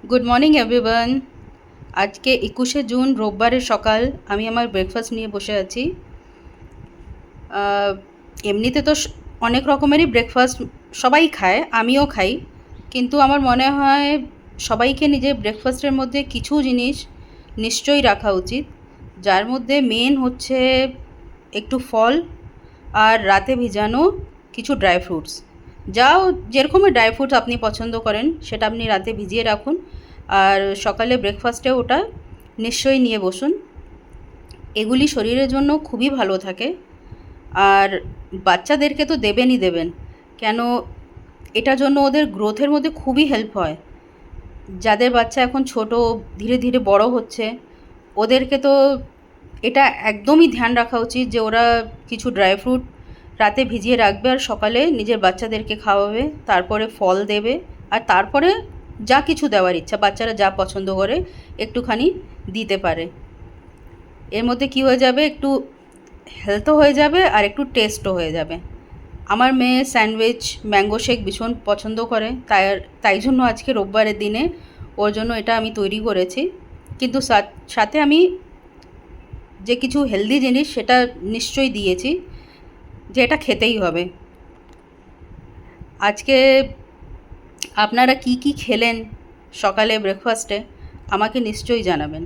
Good morning everyone. আজকে 21শে June রোববারের সকাল। আমি আমার ব্রেকফাস্ট নিয়ে বসে আছি। আহ, এমনিতে তো অনেক রকমেরই ব্রেকফাস্ট সবাই খায়, আমিও খাই, কিন্তু আমার মনে হয় সবাইকে নিজের ব্রেকফাস্টের মধ্যে কিছু জিনিস নিশ্চয়ই রাখা উচিত, যার মধ্যে মেন হচ্ছে একটু ফল আর রাতে ভিজানো কিছু ড্রাই ফ্রুটস। যাও যেরকমই ড্রাই ফ্রুটস আপনি পছন্দ করেন সেটা আপনি রাতে ভিজিয়ে রাখুন, আর সকালে ব্রেকফাস্টে ওটা নিশ্চয়ই নিয়ে বসুন। এগুলি শরীরের জন্য খুবই ভালো থাকে, আর বাচ্চাদেরকে তো দেবেনই দেবেন। কেন, এটার জন্য ওদের গ্রোথের মধ্যে খুবই হেল্প হয়। যাদের বাচ্চা এখন ছোট, ধীরে ধীরে বড় হচ্ছে, ওদেরকে তো এটা একদমই ধ্যান রাখা উচিত যে ওরা কিছু ড্রাই ফ্রুট রাতে ভিজিয়ে রাখবে আর সকালে নিজের বাচ্চাদেরকে খাওয়াবে, তারপরে ফল দেবে, আর তারপরে যা কিছু দেওয়ার ইচ্ছা বাচ্চারা যা পছন্দ করে একটুখানি দিতে পারে। এর মধ্যে কী হয়ে যাবে, একটু হেলথও হয়ে যাবে আর একটু টেস্টও হয়ে যাবে। আমার মেয়ে স্যান্ডউইচ, ম্যাঙ্গো শেক ভীষণ পছন্দ করে, তাই জন্য আজকে রোববারের দিনে ওর জন্য এটা আমি তৈরি করেছি। কিন্তু সাথে আমি যে কিছু হেলদি জিনিস সেটা নিশ্চয়ই দিয়েছি, যে এটা খেতেই হবে। আজকে আপনারা কি কি খেলেন সকালে ব্রেকফাস্টে আমাকে নিশ্চয়ই জানাবেন।